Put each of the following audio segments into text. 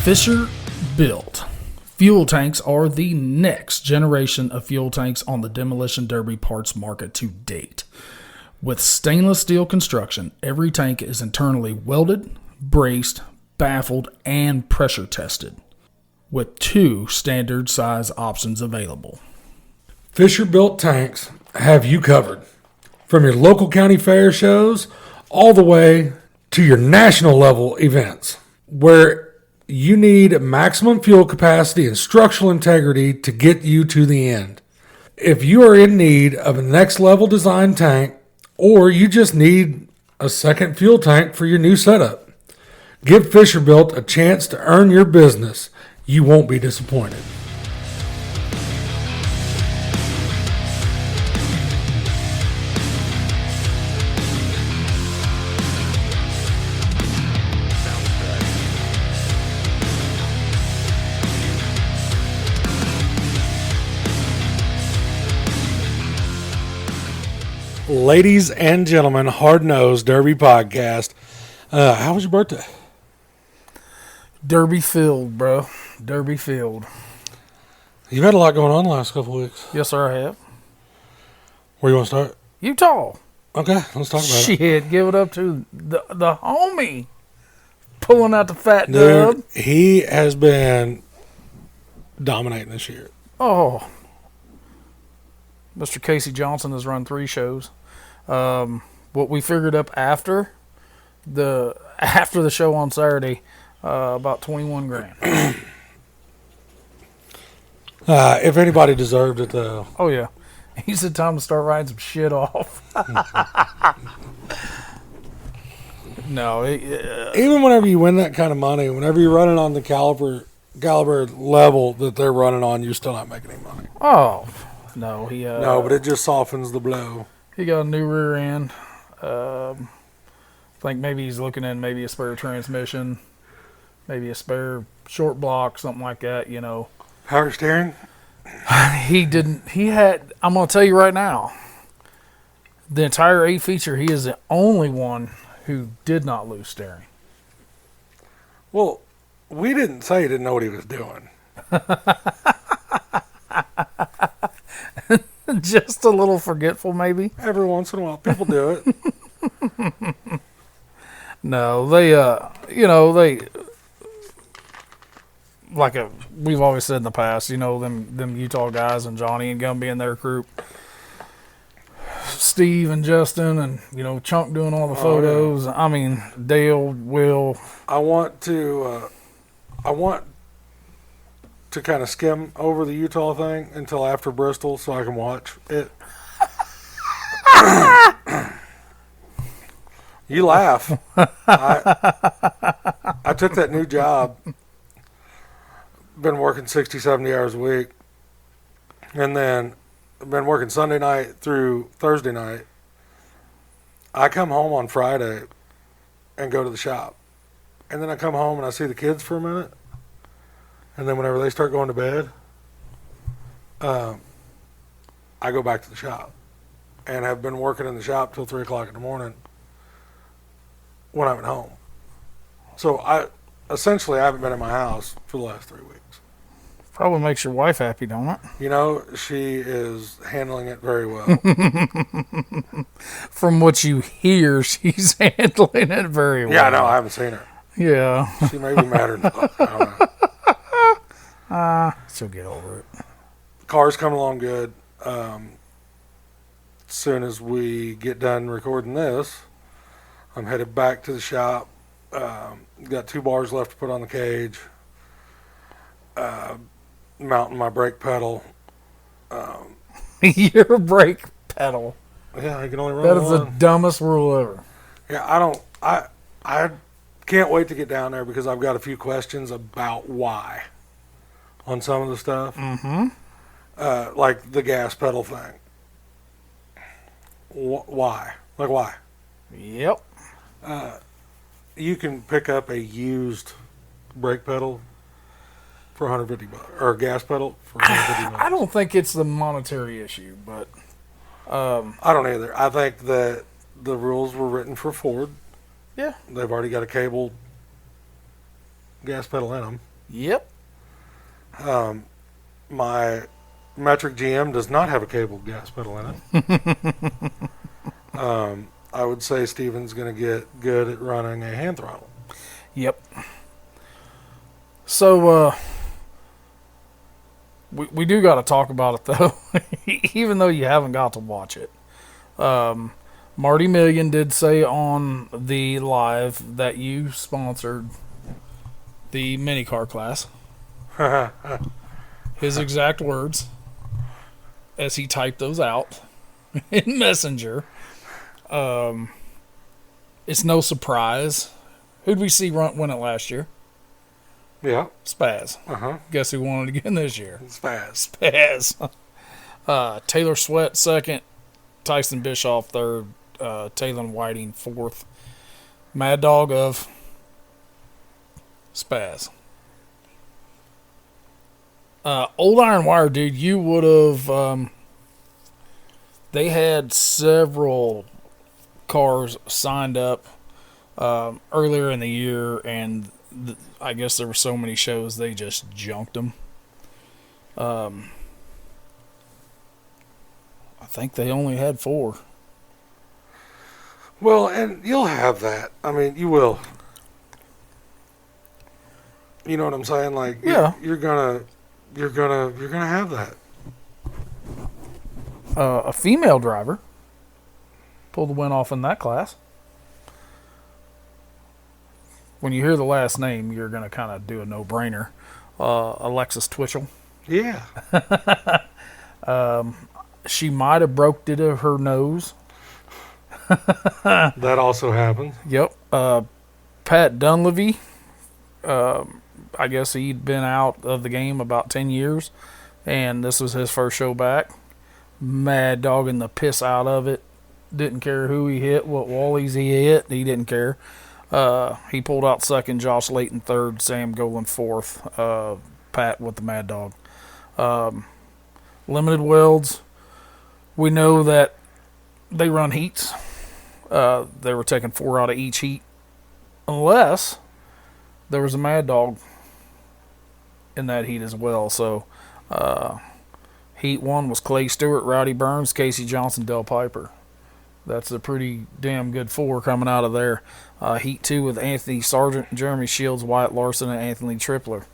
Fisher built. Fuel tanks are the next generation of fuel tanks on the demolition derby parts market to date. With stainless steel construction, every tank is internally welded, braced, baffled, and pressure tested, with 2 standard size options available. Fisher built tanks have you covered. From your local county fair shows all the way to your national level events, where you need maximum fuel capacity and structural integrity to get you to the end. If you are in need of a next level design tank, or you just need a second fuel tank for your new setup, give Fisher Built a chance to earn your business. You won't be disappointed. Ladies and gentlemen, Hard Nosed Derby Podcast. How was your birthday? Derby filled, bro. Derby filled. You've had a lot going on the last couple of weeks. Yes, sir, I have. Where you want to start? Utah. Okay, let's talk about it. Shit, give it up to the homie. Pulling out the fat Dude, dub. he has been dominating this year. Oh. Mr. Casey Johnson has run 3 shows. What we figured up after the show on Saturday, about 21 grand. If anybody deserved it, though. Oh yeah, he said time to start writing some shit off. No, Even whenever you win that kind of money, whenever you're running on the caliber level that they're running on, you're still not making any money. oh no, No, but it just softens the blow. he got a new rear end. I think maybe he's looking at maybe a spare transmission, maybe a spare short block, something like that. You know, Power steering? he didn't. He had. I'm gonna tell you right now. The entire 8 feature, he is the only one who did not lose steering. Well, we didn't say he didn't know what he was doing. Just a little forgetful, maybe. Every once in a while, people do it. No, they, we've always said in the past, them Utah guys and Johnny and Gumby and their group, Steve and Justin and, Chunk doing all the photos. Yeah. I mean, Dale, Will. I want to kind of skim over the Utah thing until after Bristol so I can watch it. You laugh. I took that new job. Been working 60, 70 hours a week. And then been working Sunday night through Thursday night. I come home on Friday and go to the shop. And then I come home and I see the kids for a minute. And then whenever they start going to bed, I go back to the shop. And have been working in the shop till 3 o'clock in the morning when I'm at home. So I haven't been in my house for the last 3 weeks. Probably makes your wife happy, don't it? She is handling it very well. From what you hear, she's handling it very well. Yeah, no, I haven't seen her. Yeah. She may be mad or not. I don't know. She'll get over it. Car's coming along good. As soon as we get done recording this, I'm headed back to the shop. Got 2 bars left to put on the cage. Mounting my brake pedal. Your brake pedal. Yeah, I can only run That is one. the dumbest rule ever. Yeah, I can't wait to get down there because I've got a few questions about why on some of the stuff. Mm-hmm. Like the gas pedal thing. Why? Like why? Yep. You can pick up a used brake pedal for $150, or a gas pedal for $150. I don't think it's the monetary issue, but I don't either. I think that the rules were written for Ford. Yeah. They've already got a cable gas pedal in them. Yep. My metric GM does not have a cabled gas pedal in it. I would say Steven's going to get good at running a hand throttle. Yep. So, we do got to talk about it, though, even though you haven't got to watch it. Marty Million did say on the live that you sponsored the mini car class. His exact words, as he typed those out in Messenger. It's no surprise. Who'd we see win it last year? Yeah. Spaz. Guess who won it again this year? Spaz. Taylor Sweat second, Tyson Bischoff third, Taylor Whiting fourth. Mad Dog of Spaz. Old Iron Wire, dude, you would have... they had several cars signed up earlier in the year, and I guess there were so many shows they just junked them. I think they only had 4. Well, and you'll have that. I mean, you will. You know what I'm saying? Like, yeah, you're gonna have that. A female driver pulled the win off in that class. When you hear the last name, you're going to kind of do a no-brainer. Alexis Twitchell. Yeah. She might have broke her nose. That also happened. Yep. Pat Dunleavy. I guess he'd been out of the game about 10 years, and this was his first show back. Mad dogging the piss out of it. Didn't care who he hit, what wallies he hit. He didn't care. He pulled out second, Josh Layton third, Sam Golan fourth, Pat with the Mad Dog. Limited welds, we know that they run heats. They were taking 4 out of each heat, unless there was a Mad Dog in that heat as well. So heat 1 was Clay Stewart, Rowdy Burns, Casey Johnson, Del Piper. That's a pretty damn good 4 coming out of there. Heat 2 with Anthony Sargent, Jeremy Shields, Wyatt Larson, and Anthony Tripler.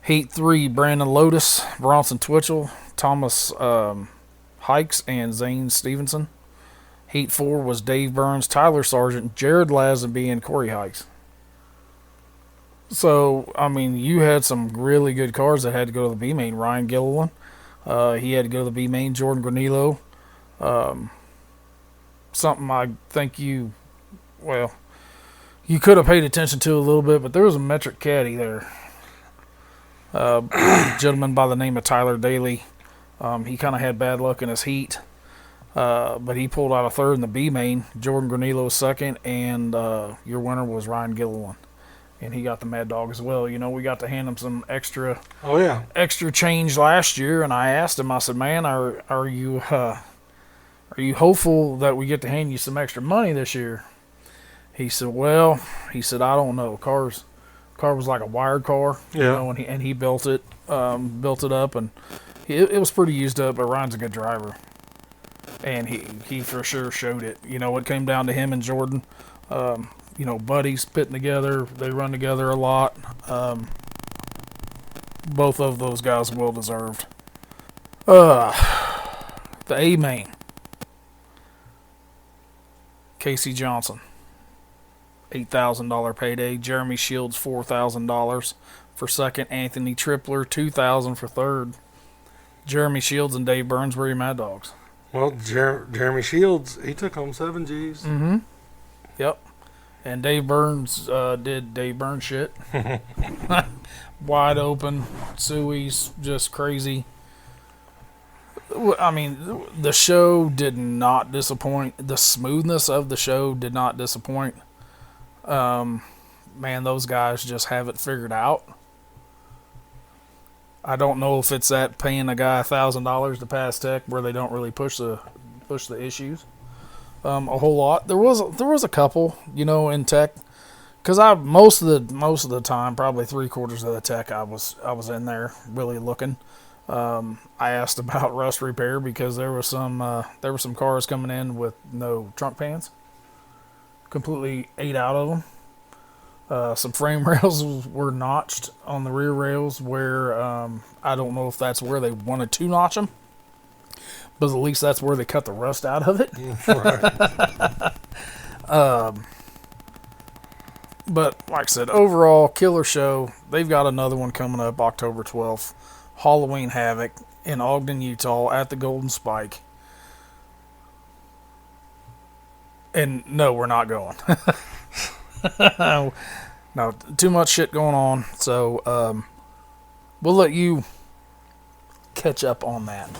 Heat 3, Brandon Lotus, Bronson Twitchell, Thomas Hikes, and Zane Stevenson. Heat 4 was Dave Burns, Tyler Sargent, Jared Lazenby, and Corey Hikes. So, I mean, you had some really good cars that had to go to the B main. Ryan Gilliland, he had to go to the B main. Jordan Granillo. Something I think you could have paid attention to a little bit, but there was a metric caddy there. A gentleman by the name of Tyler Daly. He kind of had bad luck in his heat, but he pulled out a third in the B main. Jordan Granillo second, and your winner was Ryan Gilliland. And he got the Mad Dog as well. You know, we got to hand him some extra change last year, and I asked him, I said, man, are you hopeful that we get to hand you some extra money this year? He said, I don't know. Car was like a wired car, you know, and he built it up, and it was pretty used up, but Ryan's a good driver. And he for sure showed it. You know, it came down to him and Jordan. You know, buddies pitting together. They run together a lot. Both of those guys well deserved. The A main. Casey Johnson, $8,000 payday. Jeremy Shields, $4,000 for second. Anthony Tripler, $2,000 for third. Jeremy Shields and Dave Burns were your Mad Dogs. Well, Jeremy Shields, he took home 7 G's. Mm-hmm. Yep. And Dave Burns did Dave Burns shit. Wide open, sueys, just crazy. I mean, the show did not disappoint. The smoothness of the show did not disappoint. Man, those guys just have it figured out. I don't know if it's that paying a guy $1,000 to pass tech where they don't really push the issues a whole lot. There was a couple, you know, in tech because I most of the time, probably 3/4 of the tech, I was in there really looking. I asked about rust repair because there were some cars coming in with no trunk pans, completely ate out of them. Some frame rails were notched on the rear rails where I don't know if that's where they wanted to notch them, but at least that's where they cut the rust out of it. Right. But like I said, overall, killer show. They've got another one coming up October 12th, Halloween Havoc in Ogden, Utah at the Golden Spike. And no, we're not going. No, too much shit going on. So we'll let you catch up on that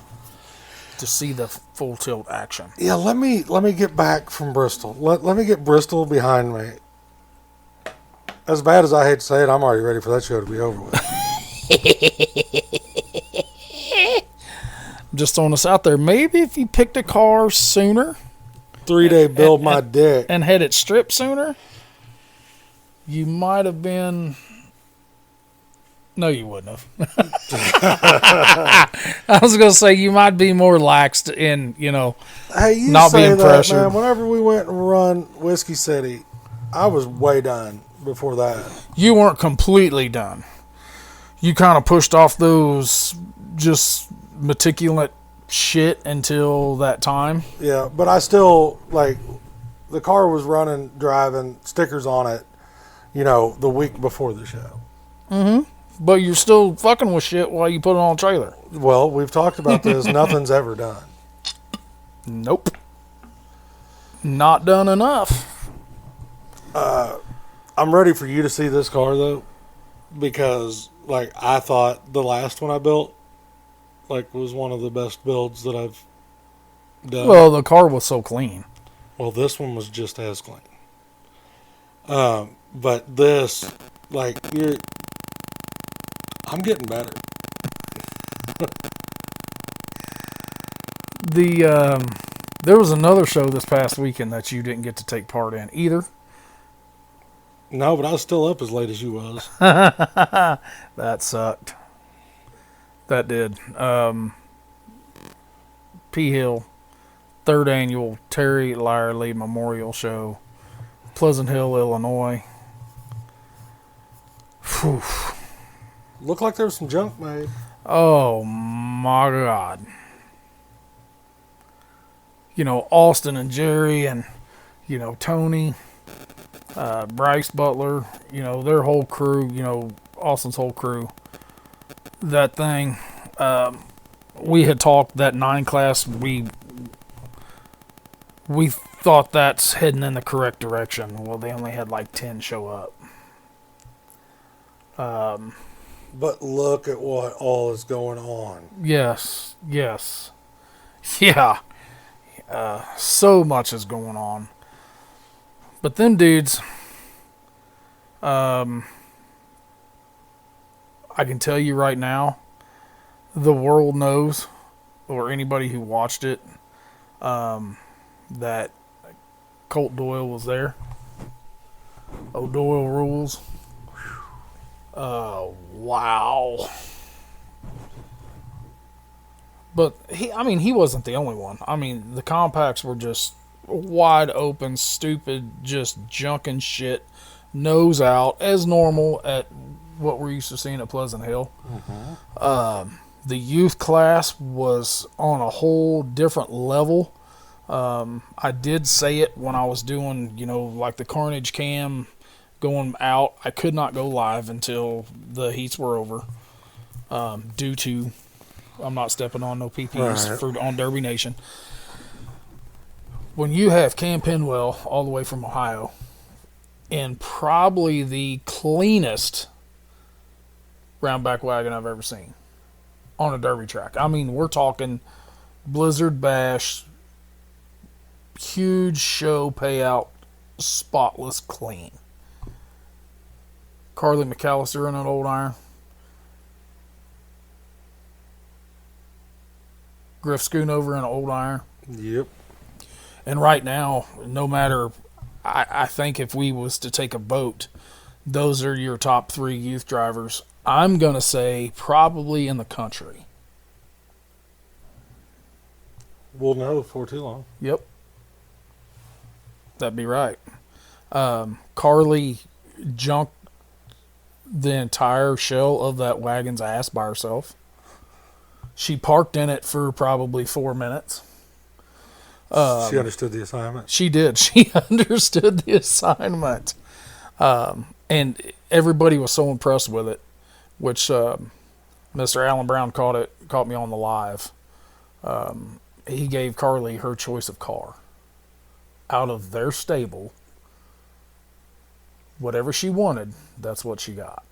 to see the full tilt action. Yeah, let me get back from Bristol. Let me get Bristol behind me. As bad as I hate to say it, I'm already ready for that show to be over with. I'm just throwing this out there. Maybe if you picked a car sooner, 3-day build my dick. and had it stripped sooner, you might have been. No, you wouldn't have. I was going to say you might be more laxed in, Hey, you not say being that, pressured. man. Whenever we went and run Whiskey City, I was way done before that. You weren't completely done. You kind of pushed off those just meticulous shit until that time. Yeah, but I still, the car was running, driving, stickers on it, the week before the show. Mm-hmm. But you're still fucking with shit while you put it on a trailer. Well, we've talked about this. Nothing's ever done. Nope. Not done enough. I'm ready for you to see this car, though, because, I thought the last one I built, was one of the best builds that I've done. Well, the car was so clean. Well, this one was just as clean. But this, I'm getting better. There was another show this past weekend that you didn't get to take part in either. No, but I was still up as late as you was. That sucked. That did. P Hill, 3rd annual Terry Lierly Memorial Show, Pleasant Hill, Illinois. Whew. Looked like there was some junk made. Oh my God. Austin and Jerry and, Tony, Bryce Butler, their whole crew, Austin's whole crew. That thing, we had talked that 9 class, we thought that's heading in the correct direction. Well, they only had 10 show up. But look at what all is going on. Yes. Yeah. So much is going on. But them dudes, I can tell you right now, the world knows, or anybody who watched it, that Colt Doyle was there. Oh, Doyle rules. Wow. But he wasn't the only one. The compacts were just wide open, stupid, just junking shit, nose out, as normal at what we're used to seeing at Pleasant Hill. Mm-hmm. The youth class was on a whole different level. I did say it when I was doing, the Carnage cam going out. I could not go live until the heats were over, due to I'm not stepping on no PPs on Derby Nation. When you have Cam Penwell all the way from Ohio in probably the cleanest roundback wagon I've ever seen on a Derby track. We're talking Blizzard Bash, huge show payout, spotless clean. Carly McAllister in an old iron. Griff Schoonover in an old iron. Yep. And right now, no matter I think if we was to take a vote, those are your top 3 youth drivers. I'm going to say probably in the country. We'll know before too long. Yep. That'd be right. Carly junked the entire shell of that wagon's ass by herself. She parked in it for probably 4 minutes. She understood the assignment. She did. She understood the assignment. And everybody was so impressed with it, which Mr. Allen Brown caught me on the live. He gave Carly her choice of car. Out of their stable, whatever she wanted, that's what she got.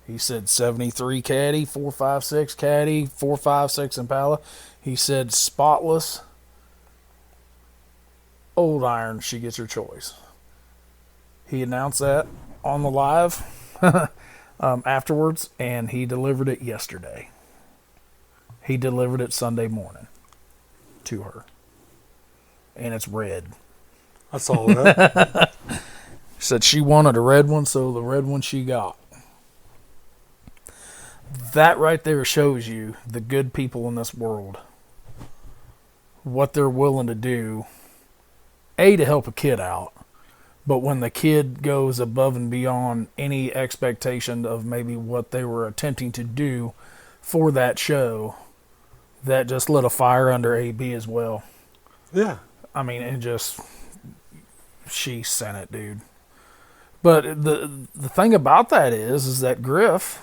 He said 73 Caddy, 456 Caddy, 456 Impala. He said spotless, old iron, she gets her choice. He announced that on the live afterwards, and he delivered it yesterday. He delivered it Sunday morning to her. And it's red. I saw that. Said she wanted a red one, so the red one she got. That right there shows you the good people in this world. What they're willing to do. A, to help a kid out. But when the kid goes above and beyond any expectation of maybe what they were attempting to do for that show, that just lit a fire under AB as well. Yeah. I mean, she sent it, dude. But the thing about that is that Griff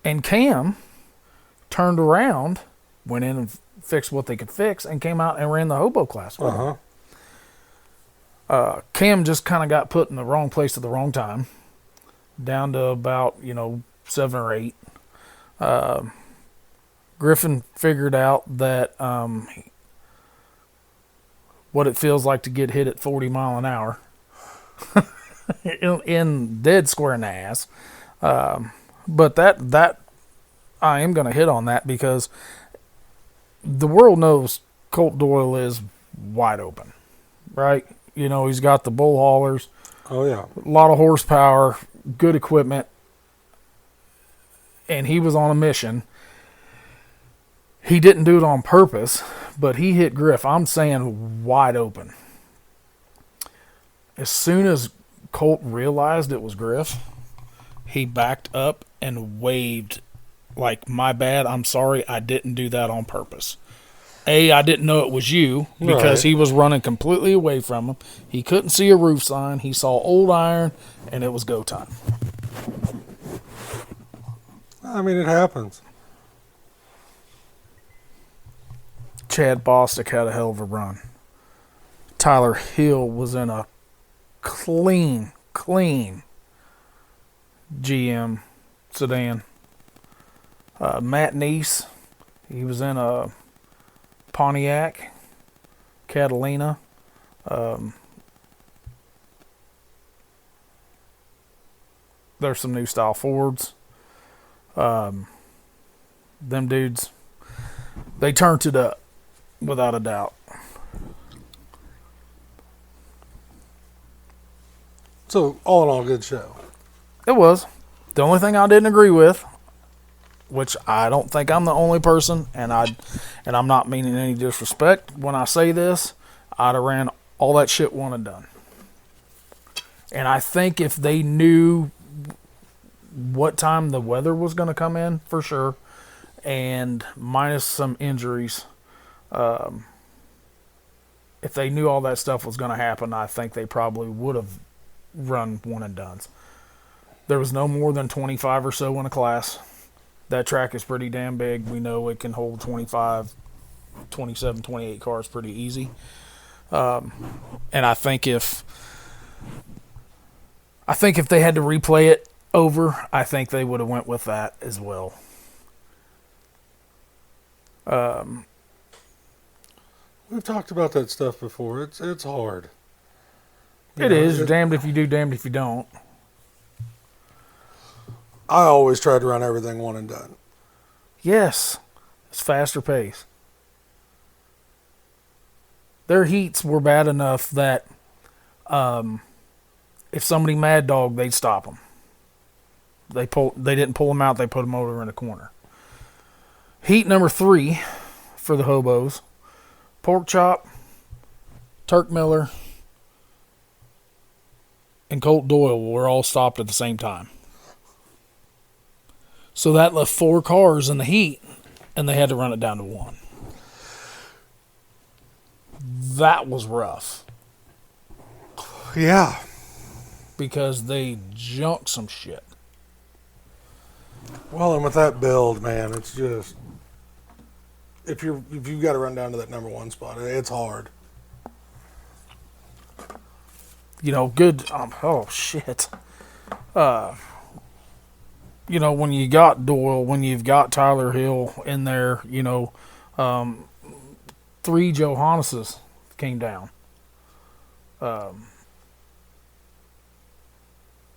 and Cam turned around, went in and fixed what they could fix, and came out and ran the hobo class with them. Cam just kind of got put in the wrong place at the wrong time, down to about 7 or 8. Griffin figured out that what it feels like to get hit at 40 mile an hour in dead square in the ass. But that I am going to hit on that because the world knows Colt Doyle is wide open, right? He's got the bull haulers. Oh, yeah. A lot of horsepower, good equipment. And he was on a mission. He didn't do it on purpose, but he hit Griff. I'm saying wide open. As soon as Colt realized it was Griff, he backed up and waved like, my bad, I'm sorry, I didn't do that on purpose. I didn't know it was you because he was running completely away from him. He couldn't see a roof sign. He saw old iron, and it was go time. I mean, it happens. Chad Bostic had a hell of a run. Tyler Hill was in a clean GM sedan. Matt Neese, he was in a Pontiac Catalina. There's some new style Fords. Them dudes, they turned it up without a doubt. So, all in all, good show. It was. The only thing I didn't agree with, which I don't think I'm the only person, and I'm not meaning any disrespect when I say this, I'd have ran all that shit one and done. And I think if they knew what time the weather was going to come in, for sure, and minus some injuries, if they knew all that stuff was going to happen, I think they probably would have run one and dones. There was no more than 25 or so in a class. That track is pretty damn big. We know it can hold 25, 27, 28 cars pretty easy. And I think if they had to replay it over, I think they would have went with that as well. We've talked about that stuff before. It's hard. It is. Damned if you do, damned if you don't. I always try to run everything one and done. Yes. It's faster pace. Their heats were bad enough that If somebody mad dog, they'd stop them. They didn't pull them out. They put them over in a corner. Heat number 3 for the hobos: pork chop, Turk Miller, and Colt Doyle were all stopped at the same time. So that left 4 cars in the heat, and they had to run it down to 1. That was rough. Yeah. Because they junked some shit. Well, and with that build, man, it's just if you've got to run down to that number 1 spot, it's hard. Good. Oh shit. When you got Doyle, when you've got Tyler Hill in there, 3 Johannes's came down.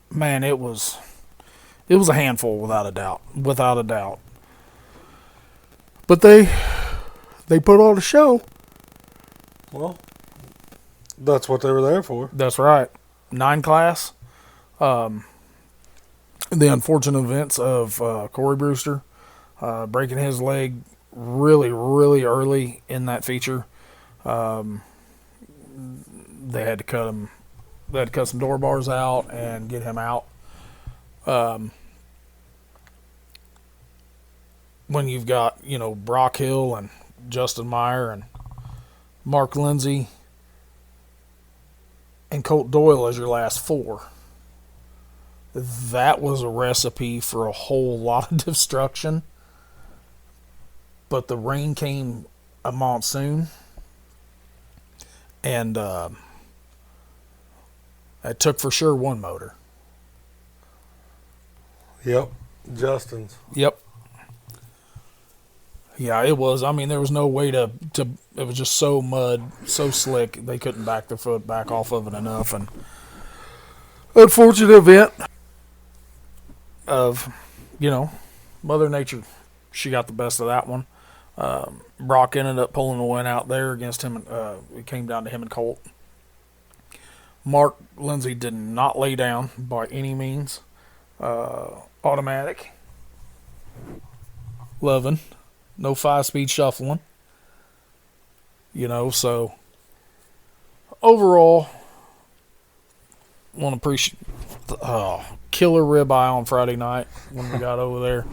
Man, it was a handful without a doubt. But they put on a show. Well, that's what they were there for. That's right. 9 class. The unfortunate events of Corey Brewster breaking his leg really, really early in that feature. They had to cut him. They had to cut some door bars out and get him out. When you've got, Brock Hill and Justin Meyer and Mark Lindsay and Colt Doyle as your last 4, that was a recipe for a whole lot of destruction. But the rain came a monsoon, and it took for sure 1 motor. Yep, Justin's. Yep. Yeah, it was. I mean, there was no way to. It was just so mud, so slick. They couldn't back their foot back off of it enough, and unfortunate event of, Mother Nature. She got the best of that one. Brock ended up pulling the win out there against him. It came down to him and Colt. Mark Lindsay did not lay down by any means. Automatic. Loving. No 5-speed shuffling. So overall, want to appreciate killer ribeye on Friday night when we got over there.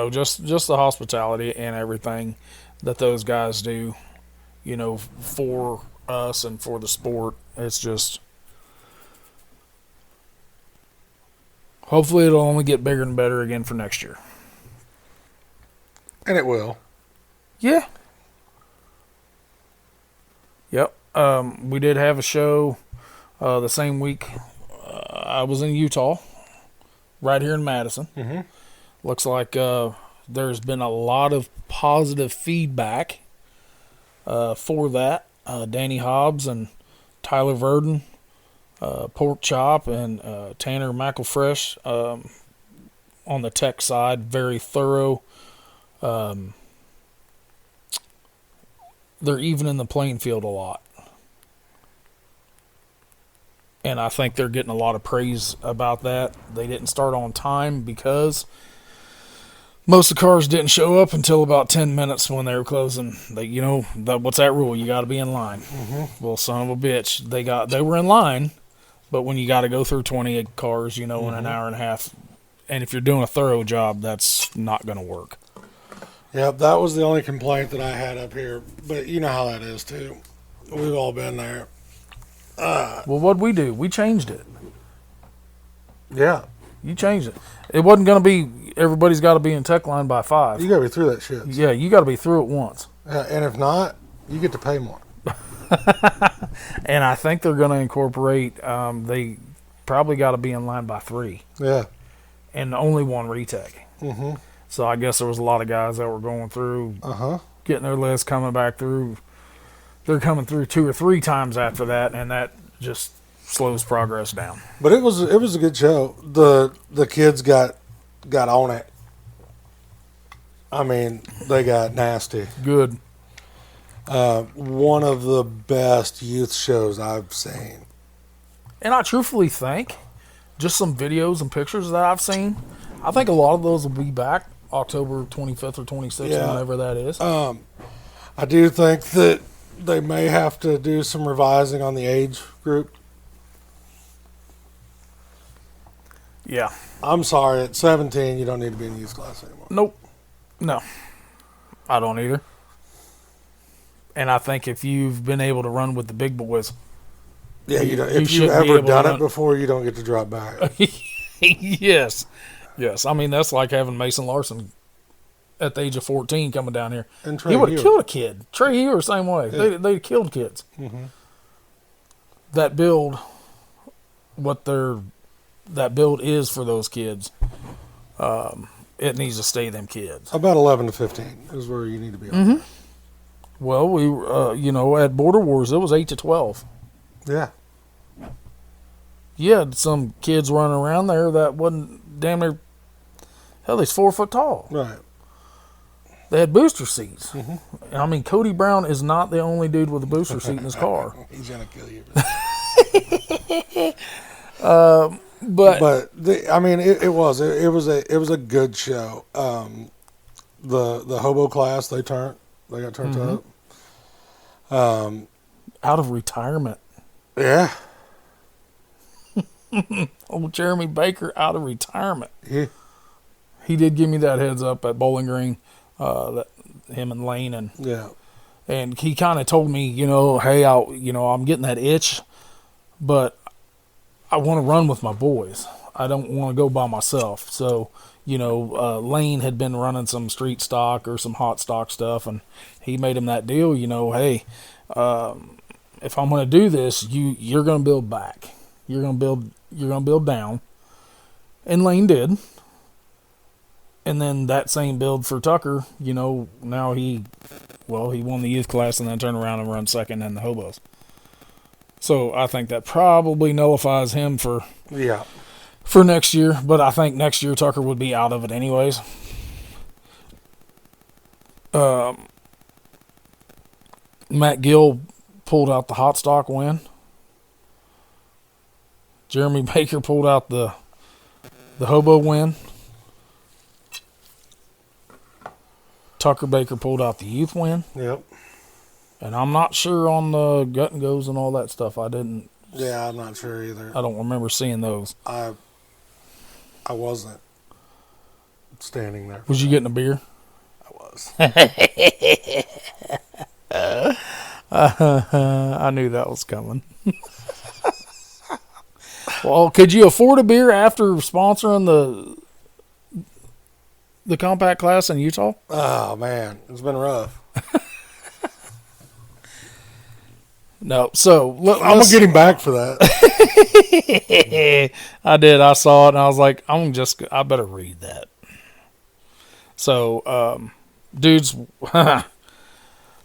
Just the hospitality and everything that those guys do, for us and for the sport. It's just, hopefully it'll only get bigger and better again for next year. And it will. Yeah. Yep. We did have a show the same week. I was in Utah, right here in Madison. Mm-hmm. Looks like there's been a lot of positive feedback for that. Danny Hobbs and Tyler Verdon, Pork Chop, and Tanner McElfresh on the tech side, very thorough. They're evening the playing field a lot. And I think they're getting a lot of praise about that. They didn't start on time because most of the cars didn't show up until about 10 minutes when they were closing. What's that rule? You got to be in line. Mm-hmm. Well, son of a bitch, they were in line, but when you got to go through 28 cars, in an hour and a half, and if you're doing a thorough job, that's not going to work. Yep, that was the only complaint that I had up here. But you know how that is, too. We've all been there. Well, what'd we do? We changed it. Yeah. You changed it. It wasn't going to be, everybody's got to be in tech line by 5. You got to be through that shit. Yeah, you got to be through it once. Yeah, and if not, you get to pay more. And I think they're going to incorporate, they probably got to be in line by 3. Yeah. And only 1 retake. Mm-hmm. So I guess there was a lot of guys that were going through, getting their list, coming back through. They're coming through 2 or 3 times after that, and that just slows progress down. But it was a good show. The kids got on it. I mean, they got nasty. Good. One of the best youth shows I've seen. And I truthfully think, just some videos and pictures that I've seen, I think a lot of those will be back October 25th or 26th, Yeah. whenever that is. I do think that they may have to do some revising on the age group. Yeah. I'm sorry, at 17, you don't need to be in youth class anymore. Nope. No. I don't either. And I think if you've been able to run with the big boys, Yeah, You if should you've be ever able done to it before, you don't get to drop back. yes. Yes. I mean, that's like having Mason Larson at the age of 14 coming down here. And Trey He would have Hewitt. killed a kid. Trey Hewitt, same way. Yeah. They killed kids. Mm-hmm. That build, that build is for those kids. It needs to stay them kids. About 11 to 15 is where you need to be on. Well, we, at Border Wars, it was 8 to 12. Yeah. You had some kids running around there that wasn't damn near, hell, they's 4 foot tall. Right. They had booster seats. I mean, Cody Brown is not the only dude with a booster seat in his car. He's going to kill you. But it was a good show. The hobo class they got turned up. out of retirement. Yeah. Old Jeremy Baker out of retirement. Yeah. He did give me that heads up at Bowling Green, that him and Lane, and he kind of told me, hey, I'm getting that itch, but I want to run with my boys. I don't want to go by myself. So, Lane had been running some street stock or some hot stock stuff, and he made him that deal, hey, if I'm going to do this, you're going to build back. You're going to build down. And Lane did. And then that same build for Tucker, now he won the youth class and then turned around and run second in the hobos. So I think that probably nullifies him for next year. But I think next year Tucker would be out of it anyways. Matt Gill pulled out the hot stock win. Jeremy Baker pulled out the hobo win. Tucker Baker pulled out the youth win. Yep. And I'm not sure on the gut and goes and all that stuff. Yeah, I'm not sure either. I don't remember seeing those. I wasn't standing there. Was you getting a beer? I was. I knew that was coming. Well, could you afford a beer after sponsoring the compact class in Utah? Oh man, it's been rough. No, so I'm gonna get him back for that. I did. I saw it and I was like, I better read that. So, dudes,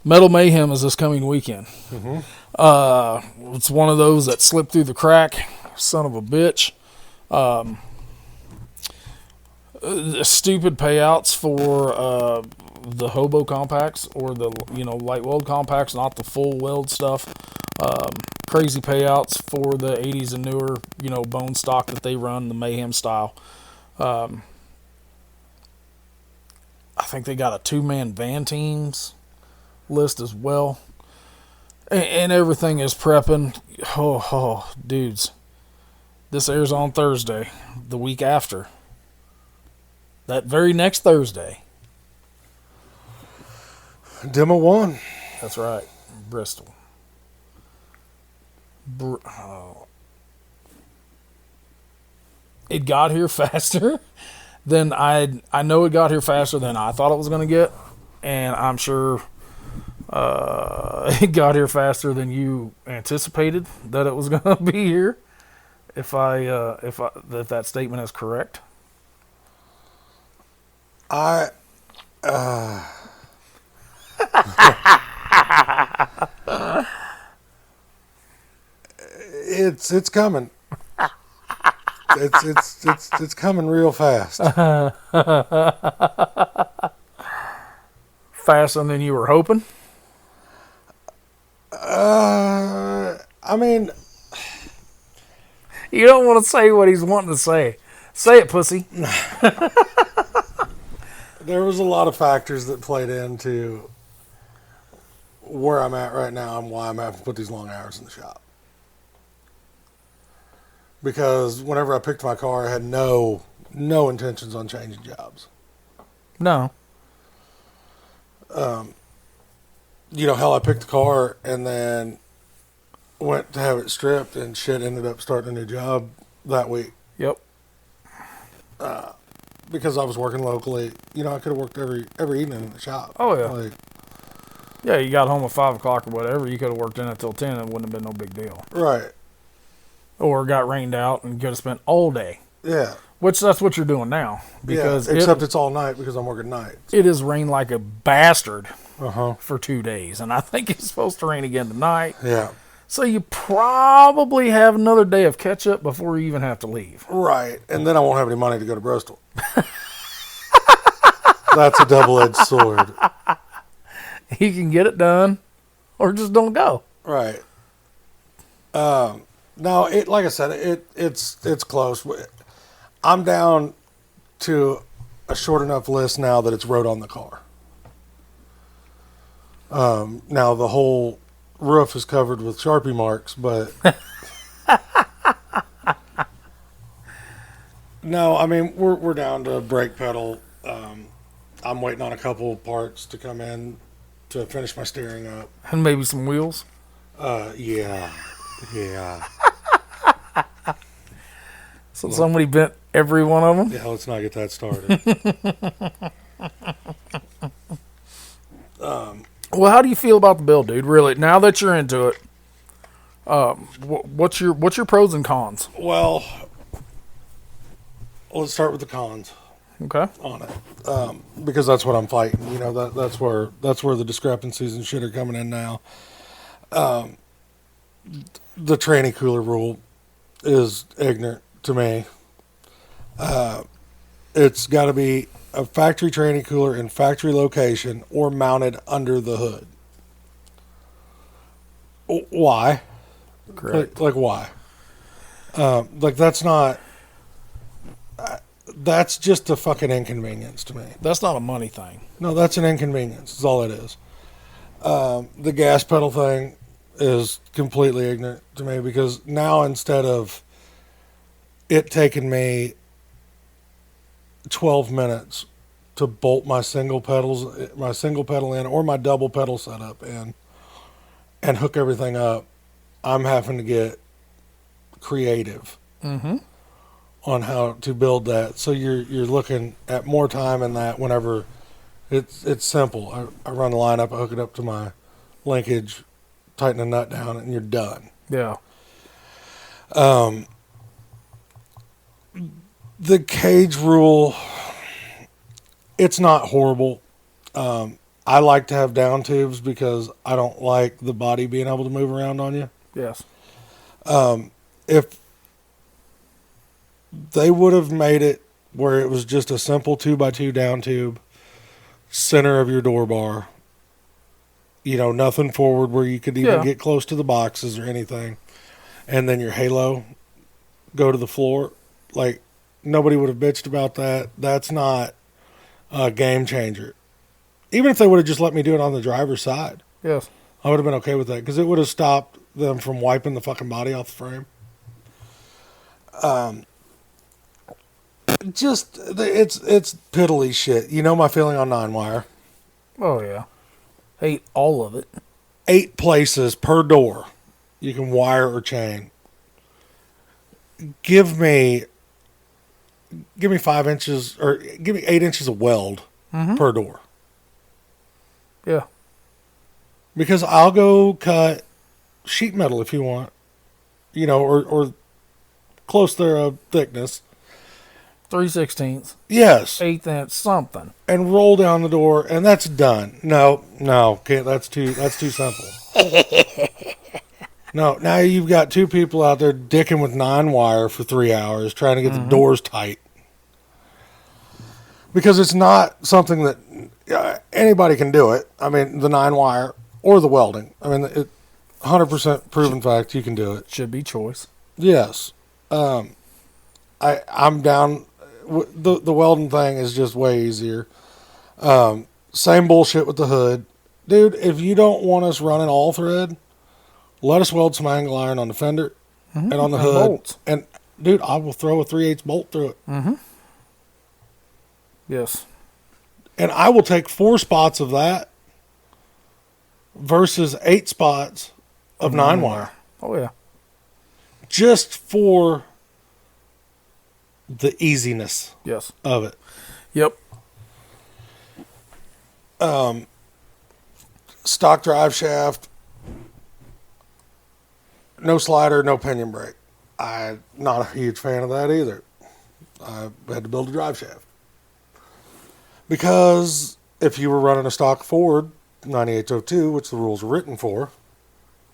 Metal Mayhem is this coming weekend. It's one of those that slipped through the crack. Son of a bitch. Stupid payouts for the hobo compacts or the light weld compacts, not the full weld stuff. Crazy payouts for the 80s and newer bone stock that they run, the Mayhem style. I think they got a 2-man van teams list as well, and everything is prepping. Oh, dudes, this airs on Thursday, the week after. That very next Thursday. Demo 1. That's right. Bristol. It got here faster than I know it got here faster than I thought it was going to get. And I'm sure it got here faster than you anticipated that it was going to be here. If that statement is correct. It's coming. It's coming real fast. Faster than you were hoping? I mean, You don't want to say what he's wanting to say. Say it, pussy. there was a lot of factors that played into where I'm at right now and why I'm having to put these long hours in the shop. Because whenever I picked my car, I had no intentions on changing jobs. No. Hell, I picked the car and then went to have it stripped, and shit ended up starting a new job that week. Yep. Because I was working locally. I could have worked every evening in the shop. Oh, yeah. Yeah, you got home at 5 o'clock or whatever. You could have worked in until 10 and it wouldn't have been no big deal. Right. Or got rained out and could have spent all day. Yeah. Which that's what you're doing now. Because except it's all night because I'm working nights. It has rained like a bastard Uh-huh. for 2 days. And I think it's supposed to rain again tonight. Yeah. So you probably have another day of catch up before you even have to leave. Right. And then I won't have any money to go to Bristol. That's a double-edged sword. You can get it done or just don't go. Right. No, like I said, it's close. I'm down to a short enough list now that it's wrote on the car. Now the whole roof is covered with Sharpie marks, but no, I mean we're down to brake pedal. I'm waiting on a couple parts to come in to finish my steering up. And maybe some wheels. Yeah. So somebody bent every one of them? Yeah, let's not get that started. Well, how do you feel about the build, dude? Really, now that you're into it, what's your pros and cons? Well, let's start with the cons. Okay. On it, because that's what I'm fighting. That's where the discrepancies and shit are coming in now. The tranny cooler rule is ignorant to me. It's got to be a factory tranny cooler in factory location or mounted under the hood. Why? Correct. Like why? That's not. That's just a fucking inconvenience to me. That's not a money thing. No, that's an inconvenience. That's all it is. The gas pedal thing is completely ignorant to me because now instead of it taking me 12 minutes to bolt my single pedal in or my double pedal setup in and hook everything up, I'm having to get creative. Mm-hmm. On how to build that. So you're looking at more time in that whenever it's simple. I run the line up, I hook it up to my linkage, tighten a nut down, and you're done. Yeah. The cage rule, it's not horrible. I like to have down tubes because I don't like the body being able to move around on you. Yes. If they would have made it where it was just a simple 2x2 down tube, center of your door bar. Nothing forward where you could even get close to the boxes or anything. And then your halo go to the floor. Like, nobody would have bitched about that. That's not a game changer. Even if they would have just let me do it on the driver's side. Yes. I would have been okay with that because it would have stopped them from wiping the fucking body off the frame. It's piddly shit. You know my feeling on 9-wire. Oh, yeah. Hate all of it. 8 places per door you can wire or chain. Give me 5 inches or give me 8 inches of weld per door. Yeah. Because I'll go cut sheet metal if you want, or close their thickness. 3/16. Yes. 1/8 inch something. And roll down the door, and that's done. No, can't. That's too simple. No, now you've got 2 people out there dicking with 9-wire for 3 hours trying to get the doors tight. Because it's not something that anybody can do it. I mean, the 9-wire or the welding. I mean, 100% proven fact. You can do it. Should be choice. Yes. I'm down. The welding thing is just way easier. Same bullshit with the hood. Dude, if you don't want us running all thread, let us weld some angle iron on the fender and on the hood. Bolts. And, dude, I will throw a 3/8 bolt through it. Mm-hmm. Yes. And I will take 4 spots of that versus 8 spots of 9-wire. Oh, yeah. Just for the easiness Yes. of it. Yep. Stock drive shaft, no slider, no pinion brake. I'm not a huge fan of that either. I had to build a drive shaft. Because if you were running a stock Ford 9802, which the rules are written for,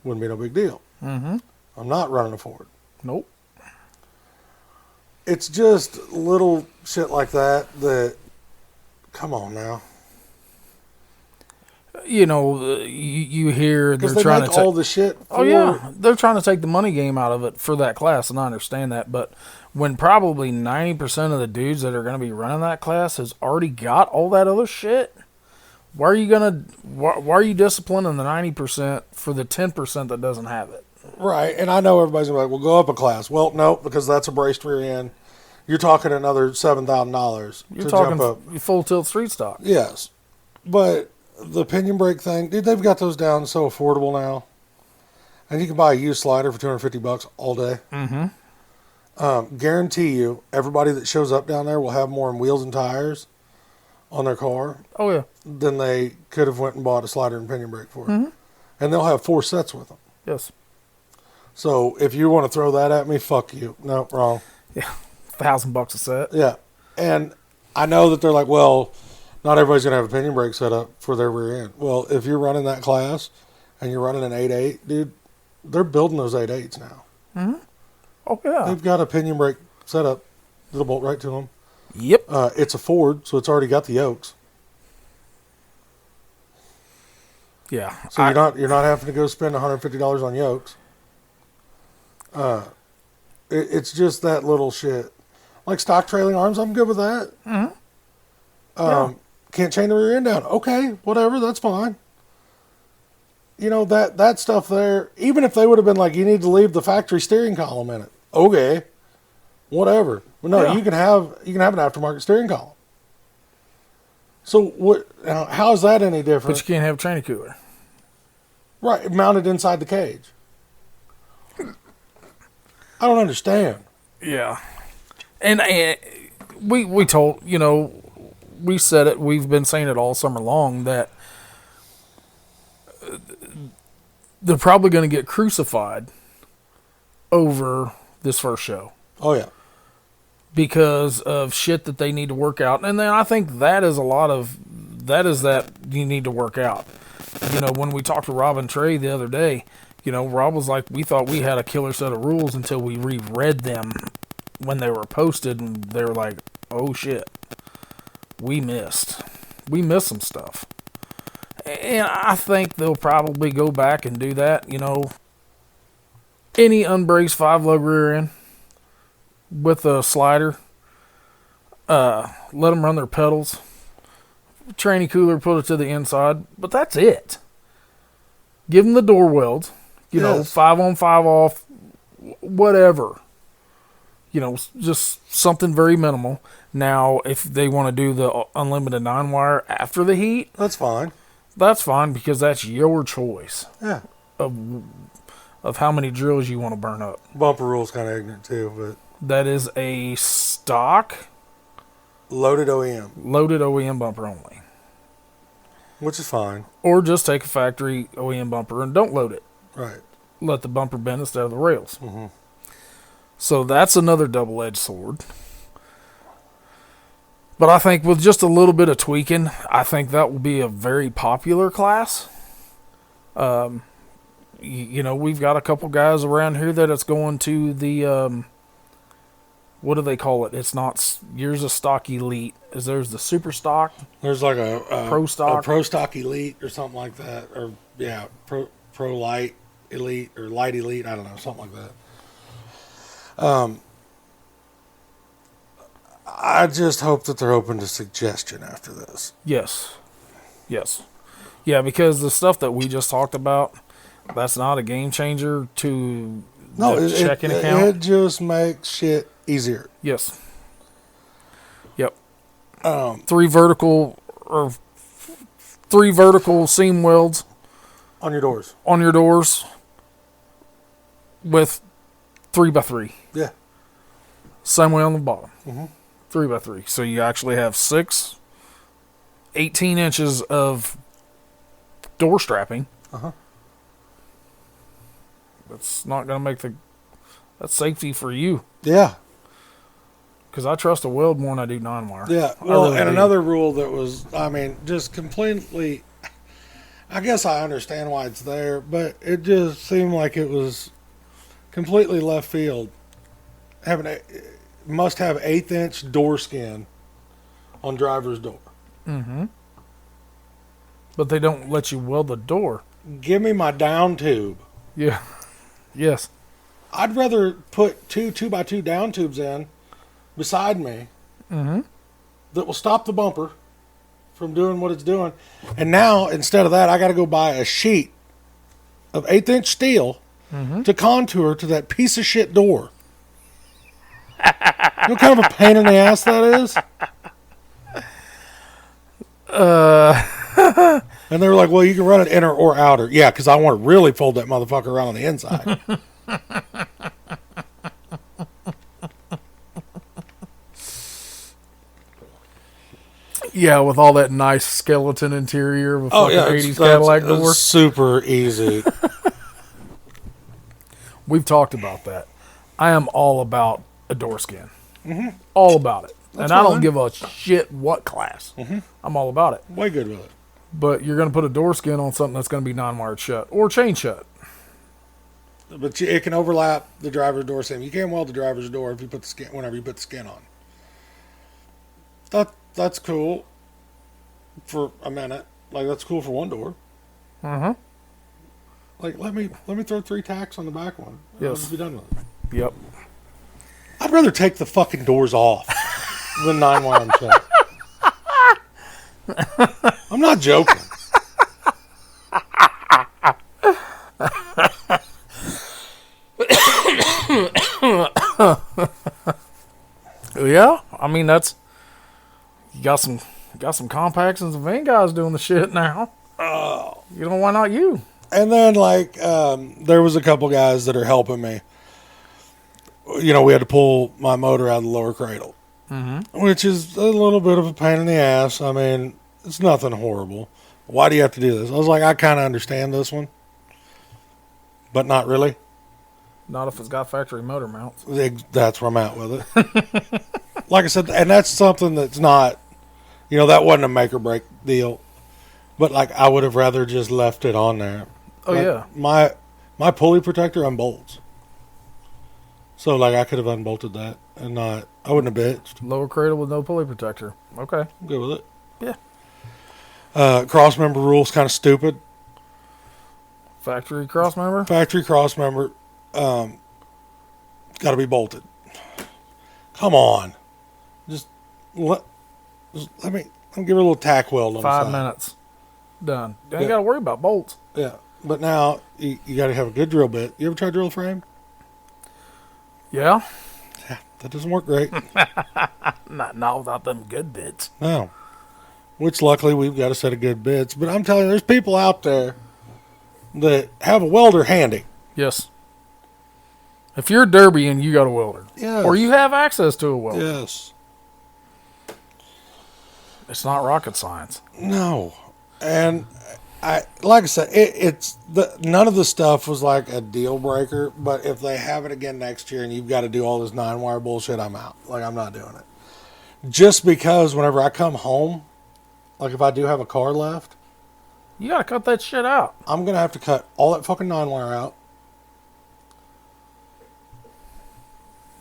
wouldn't be no big deal. Mm-hmm. I'm not running a Ford. Nope. It's just little shit like that, come on now. You know, you hear they're Because they trying make to take all the shit for... Oh, yeah. They're trying to take the money game out of it for that class, and I understand that. But when probably 90% of the dudes that are going to be running that class has already got all that other shit, why are you disciplining the 90% for the 10% that doesn't have it? Right, and I know everybody's going to be like, well, go up a class. Well, no, because that's a braced rear end. You're talking another $7,000 You're to talking jump up. full tilt street stock. Yes, but the pinion brake thing, dude, they've got those down so affordable now. And you can buy a used slider for $250 all day. Mm-hmm. Guarantee you, everybody that shows up down there will have more in wheels and tires on their car Oh, yeah. than they could have went and bought a slider and pinion brake for. Mm-hmm. And they'll have 4 sets with them. Yes. So if you want to throw that at me, fuck you. No, wrong. Yeah. $1,000 a set. Yeah. And I know that they're like, well, not everybody's going to have a pinion brake set up for their rear end. Well, if you're running that class and you're running an 8.8, dude, they're building those 8.8s now. Mm-hmm. Oh, yeah. They've got a pinion brake set up. It'll bolt right to them. Yep. It's a Ford, so it's already got the yokes. Yeah. So you're not having to go spend $150 on yokes. It's just that little shit. Like stock trailing arms, I'm good with that. Mm-hmm. Can't chain the rear end down. Okay, whatever, that's fine. You know, that stuff there, even if they would have been like, you need to leave the factory steering column in it. Okay, whatever. But no, Yeah. you can have an aftermarket steering column. So what? Now, how is that any different? But you can't have a training cooler. Right, mounted inside the cage. I don't understand. Yeah. And we told, you know, we said it, we've been saying it all summer long, that they're probably going to get crucified over this first show. Oh, yeah. Because of shit that they need to work out. And then I think that is that you need to work out. You know, when we talked to Rob and Trey the other day, you know, Rob was like, we thought we had a killer set of rules until we reread them when they were posted, and they were like, oh shit, we missed some stuff. And I think they'll probably go back and do that. You know, any unbraced 5-lug rear end with a slider, let them run their pedals, training cooler, put it to the inside, but that's it. Give them the door welds, you know, 5 on 5 off, whatever. You know, just something very minimal. Now, if they want to do the unlimited 9-wire after the heat, That's fine. that's fine, because that's your choice Yeah. of how many drills you want to burn up. Bumper rule's kind of ignorant too, but That is a stock loaded OEM, loaded OEM bumper only. which is fine. Or just take a factory OEM bumper and don't load it. Right. Let the bumper bend instead of the rails. Mm-hmm. So that's another double-edged sword. But I think with just a little bit of tweaking, I think that will be a very popular class. You know, we've got a couple guys around here that it's going to the, what do they call it? It's not, yours a stock elite. There's the super stock. There's like a Pro stock. a Pro Stock Elite or something like that, or yeah, Pro Light Elite or Light Elite. I don't know, something like that. I just hope that they're open to suggestion after this. Yes. Yeah, because the stuff that we just talked about, that's not a game changer to the checking account. It just makes shit easier. Yes. Yep. 3 vertical seam welds on your doors. With 3x3. Yeah. Same way on the bottom. Mm-hmm. 3x3. So you actually have 18 inches of door strapping. That's not going to make that's safety for you. Yeah. Because I trust a weld more than I do 9-wire. Yeah. Well, and another rule that was, just completely, I guess I understand why it's there, but it just seemed like it was completely left field. Must have 1/8-inch door skin on driver's door. Mm-hmm. But they don't let you weld the door. Give me my down tube. Yeah. Yes. I'd rather put 2x2 down tubes in beside me that will stop the bumper from doing what it's doing. And now, instead of that, I got to go buy a sheet of 1/8-inch steel to contour to that piece of shit door. You know what kind of a pain in the ass that is? And they were like, well, you can run it inner or outer. Yeah, because I want to really fold that motherfucker around on the inside. Yeah, with all that nice skeleton interior of a fucking 80s Cadillac door. It's super easy. We've talked about that. I am all about a door skin. All about it. That's I don't fine. give a shit what class. I'm all about it. Way good with it. But you're going to put a door skin on something that's going to be non-wired shut or chain shut. But it can overlap the driver's door seam. You can't weld the driver's door if you put the skin whenever you put the skin on. That's cool for a minute. Like, that's cool for one door. Like, let me throw 3 tacks on the back one. Yes. I'll be done with it. Yep. I'd rather take the fucking doors off than 9-wire them shut. I'm not joking. Yeah, I mean that's you got some compacts and some van guys doing the shit now. You know, why not you? And then there was a couple guys that are helping me. You know, we had to pull my motor out of the lower cradle, which is a little bit of a pain in the ass. I mean, it's nothing horrible. Why do you have to do this? I was like, I kind of understand this one, but not really. Not if it's got factory motor mounts. That's where I'm at with it. Like I said, and that's something that's not, that wasn't a make or break deal. But I would have rather just left it on there. Oh, yeah. My pulley protector unbolts. So I could have unbolted that and I wouldn't have bitched. Lower cradle with no pulley protector. Okay. I'm good with it. Yeah. Cross member rule's kind of stupid. Factory cross member? Factory cross member. Got to be bolted. Come on. Just let me give her a little tack weld on 5 the side. minutes. Done. You ain't got to worry about bolts. Yeah. But now you got to have a good drill bit. You ever try drill frame? Yeah. Yeah. That doesn't work great. Not without them good bits. No. Which luckily we've got a set of good bits. But I'm telling you, there's people out there that have a welder handy. Yes. If you're a derby and you got a welder. Yes. Or you have access to a welder. Yes. It's not rocket science. No. And like I said, none of the stuff was like a deal breaker, but if they have it again next year and you've got to do all this 9-wire bullshit, I'm out. I'm not doing it. Just because whenever I come home, if I do have a car left, You got to cut that shit out. I'm going to have to cut all that fucking 9-wire out.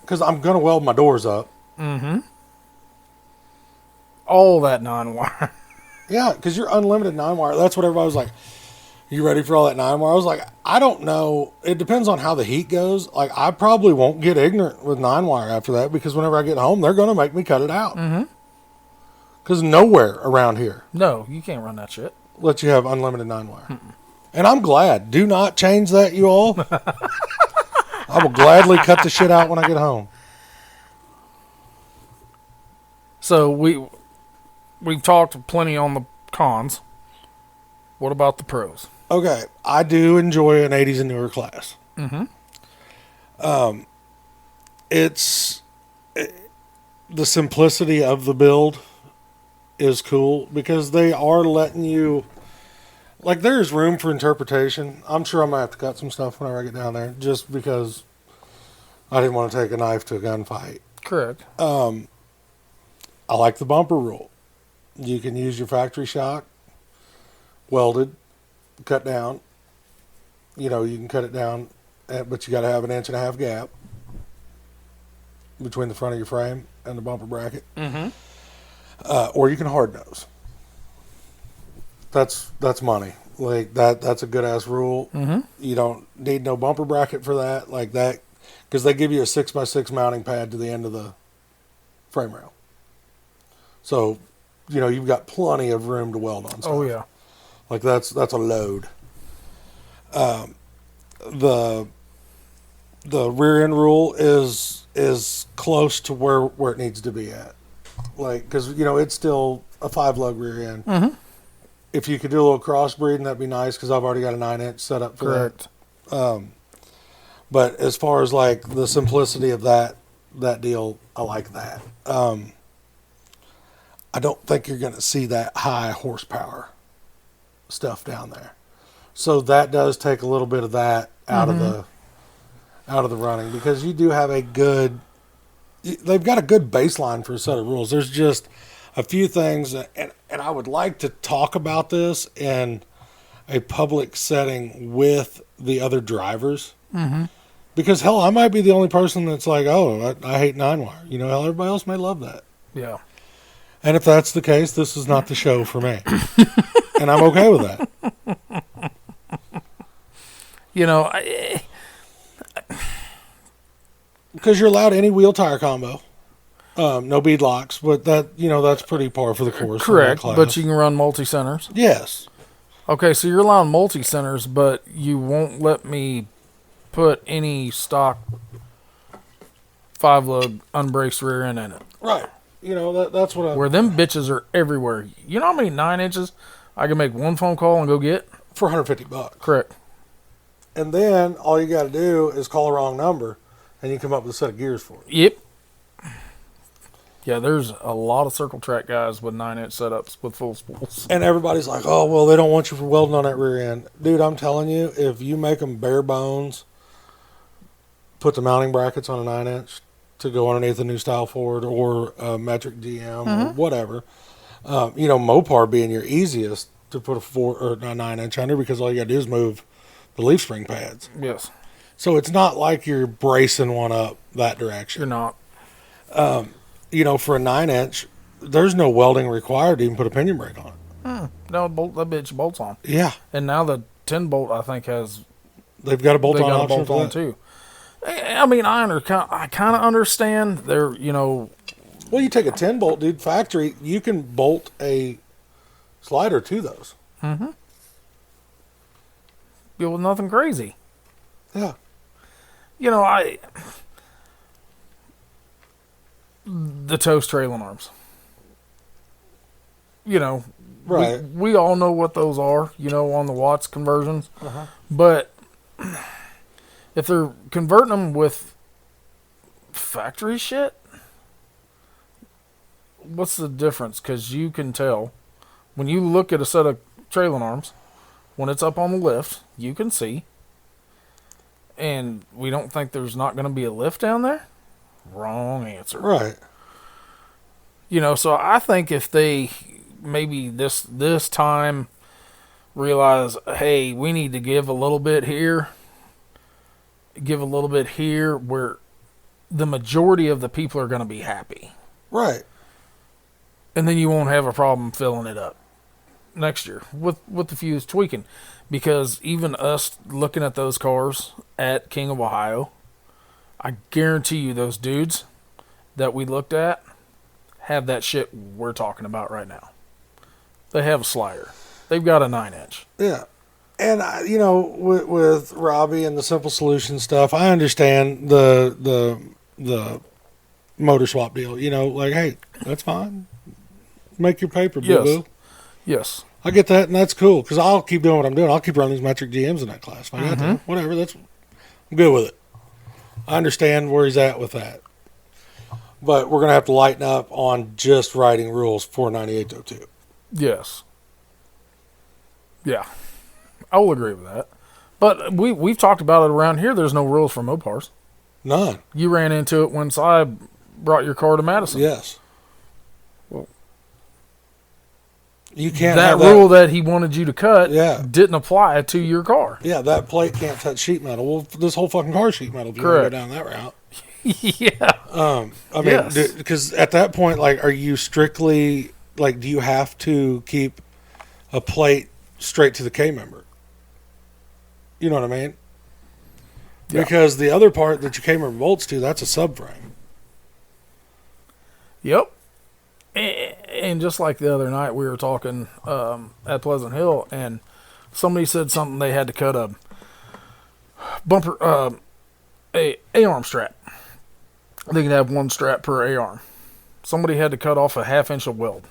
Because I'm going to weld my doors up. All that 9-wire. Yeah, because you're unlimited 9-wire. That's what everybody was like. You ready for all that 9 wire? I was like, I don't know. It depends on how the heat goes. Like, I probably won't get ignorant with 9 wire after that because whenever I get home, they're going to make me cut it out. Because nowhere around here No, you can't run that shit. lets you have unlimited 9 wire. And I'm glad. Do not change that, you all. I will gladly cut the shit out when I get home. So we've talked plenty on the cons. What about the pros? Okay, I do enjoy an 80s and newer class. The simplicity of the build is cool because they are letting you, like, there's room for interpretation. I'm sure I'm gonna have to cut some stuff whenever I get down there, just because I didn't want to take a knife to a gunfight. Correct. I like the bumper rule. You can use your factory shock, welded, cut down. You know, you can cut it down, but you got to have an 1.5 inch gap between the front of your frame and the bumper bracket. Or you can hard nose. That's money. Like that's a good ass rule. You don't need no bumper bracket for that, like that, because they give you a 6x6 mounting pad to the end of the frame rail. So, you know, you've got plenty of room to weld on stuff. Oh yeah. Like that's a load. The rear end rule is close to where it needs to be at. Like, because you know it's still a 5 lug rear end. If you could do a little crossbreeding, that'd be nice because I've already got a 9-inch set up for Correct. that. But as far as like the simplicity of that deal, I like that. I don't think you're going to see that high horsepower stuff down there. So that does take a little bit of that out of the running because you do have they've got a good baseline for a set of rules. There's just a few things, and I would like to talk about this in a public setting with the other drivers. Because hell, I might be the only person that's like, oh, I hate 9 wire. You know, hell, everybody else may love that. Yeah. And if that's the case, this is not the show for me. And I'm okay with that. You know, because you're allowed any wheel tire combo. No bead locks, but that's pretty par for the course. correct, but you can run multi-centers. Yes. Okay, so you're allowing multi-centers, but you won't let me put any stock 5-lug unbraced rear end in it. Right. You know, that's what Where them bitches are everywhere. You know how many 9 inches I can make one phone call and go get? for $150. Correct. And then all you got to do is call a wrong number, and you come up with a set of gears for it. Yep. Yeah, there's a lot of circle track guys with 9-inch setups with full spools. And everybody's like, oh, well, they don't want you for welding on that rear end. Dude, I'm telling you, if you make them bare bones, put the mounting brackets on a 9-inch to go underneath a new style Ford or a metric GM or whatever, Mopar being your easiest to put a 9-inch under because all you got to do is move the leaf spring pads. Yes. So it's not like you're bracing one up that direction. You're not. For a 9-inch, there's no welding required to even put a pinion brake on it. No, that bitch bolts on. Yeah. And now the 10 bolt, I think, has... They've got a bolt-on option bolt for on, that. too. I mean, I kind of understand. They're, Well, you take a 10 bolt, dude, factory, you can bolt a slider to those. With nothing crazy. Yeah. The toast trailing arms. Right. We all know what those are, on the watts conversions. But if they're converting them with factory shit, what's the difference? Because you can tell when you look at a set of trailing arms, when it's up on the lift, you can see. And we don't think there's not going to be a lift down there? Wrong answer. Right. So I think if they maybe this time realize, hey, we need to give a little bit here, where the majority of the people are going to be happy. Right. And then you won't have a problem filling it up. next year with the fuse tweaking, because even us looking at those cars at King of Ohio, I guarantee you those dudes that we looked at have that shit we're talking about right now. They have a slider. They've got a 9-inch. Yeah. And, with Robbie and the Simple Solution stuff, I understand the motor swap deal. Like, hey, that's fine. Make your paper, boo-boo. Yes. I get that, and that's cool, because I'll keep doing what I'm doing. I'll keep running these metric GMs in that class. If I got to. Whatever, I'm good with it. I understand where he's at with that. But we're going to have to lighten up on just writing rules for 9802. Yes. Yeah. I will agree with that. But we've talked about it around here. There's no rules for Mopars. None. You ran into it when I brought your car to Madison. Yes. Well, you can't that have rule that he wanted you to cut Yeah. didn't apply to your car. Yeah, that plate can't touch sheet metal. Well, this whole fucking car is sheet metal if you want to go down that route. Yeah. I mean, because at that point, like, are you strictly, like, do you have to keep a plate straight to the K member? You know what I mean? Yeah. Because the other part that your K member bolts to, that's a subframe. Yep. And just like the other night, we were talking at Pleasant Hill, and somebody said something they had to cut a bumper, a A-arm strap. They can have one strap per A-arm. Somebody had to cut off a 1/2 inch of weld.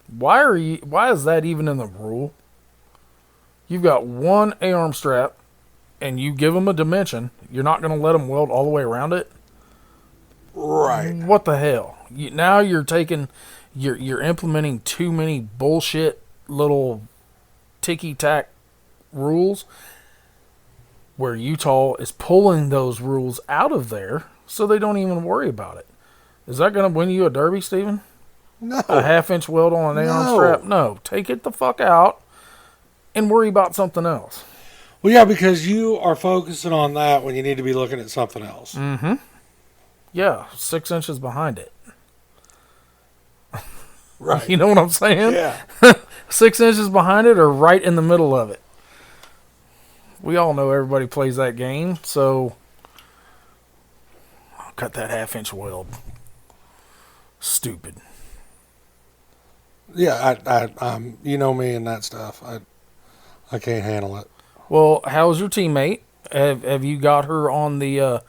Why is that even in the rule? You've got one A-arm strap, and you give them a dimension. You're not going to let them weld all the way around it? Right. What the hell? Now you're implementing too many bullshit little ticky-tack rules where Utah is pulling those rules out of there so they don't even worry about it. Is that going to win you a derby, Steven? No. A 1/2 inch weld on an A-arm No. strap? No. Take it the fuck out and worry about something else. Well, yeah, because you are focusing on that when you need to be looking at something else. Mm-hmm. Yeah, 6 inches behind it. Right. You know what I'm saying? Yeah. 6 inches behind it or right in the middle of it. We all know everybody plays that game, so I'll cut that 1/2 inch weld. Stupid. Yeah, I'm you know me and that stuff. I can't handle it. Well, how's your teammate? Have you got her on the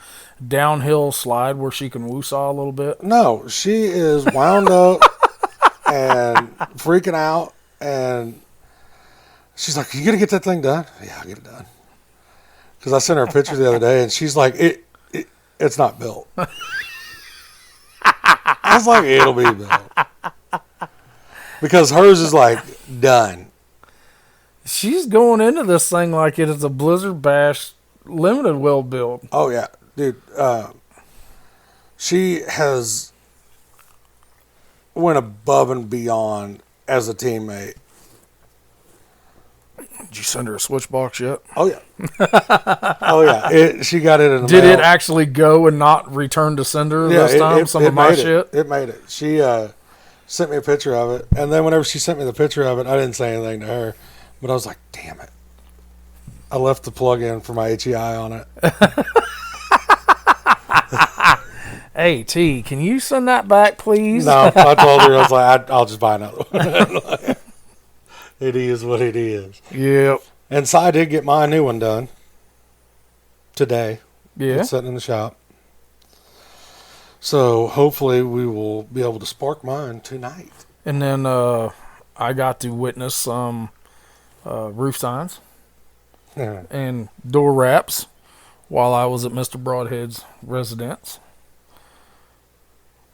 downhill slide where she can woo-saw a little bit? No, she is wound up and freaking out, and she's like, "You gonna get that thing done?" Yeah, I'll get it done. Because I sent her a picture the other day, and she's like, "It's not built." I was like, "It'll be built," because hers is like done. She's going into this thing like it is a Blizzard Bash limited weld build. Oh yeah, dude. She has went above and beyond as a teammate. Did you send her a switch box yet? Oh yeah. Oh yeah. She got it in the Did mail. it actually go and not return to sender Yeah, this time? Some of my made it. shit? It made it. She sent me a picture of it, and then whenever she sent me the picture of it, I didn't say anything to her, but I was like, "Damn it!" I left the plug-in for my HEI on it. Hey, T, can you send that back, please? No, I told her, I was like, I'll just buy another one. It is what it is. Yep. And so I did get my new one done today. Yeah. It's sitting in the shop. So hopefully we will be able to spark mine tonight. And then I got to witness some roof signs Yeah. and door wraps while I was at Mr. Broadhead's residence.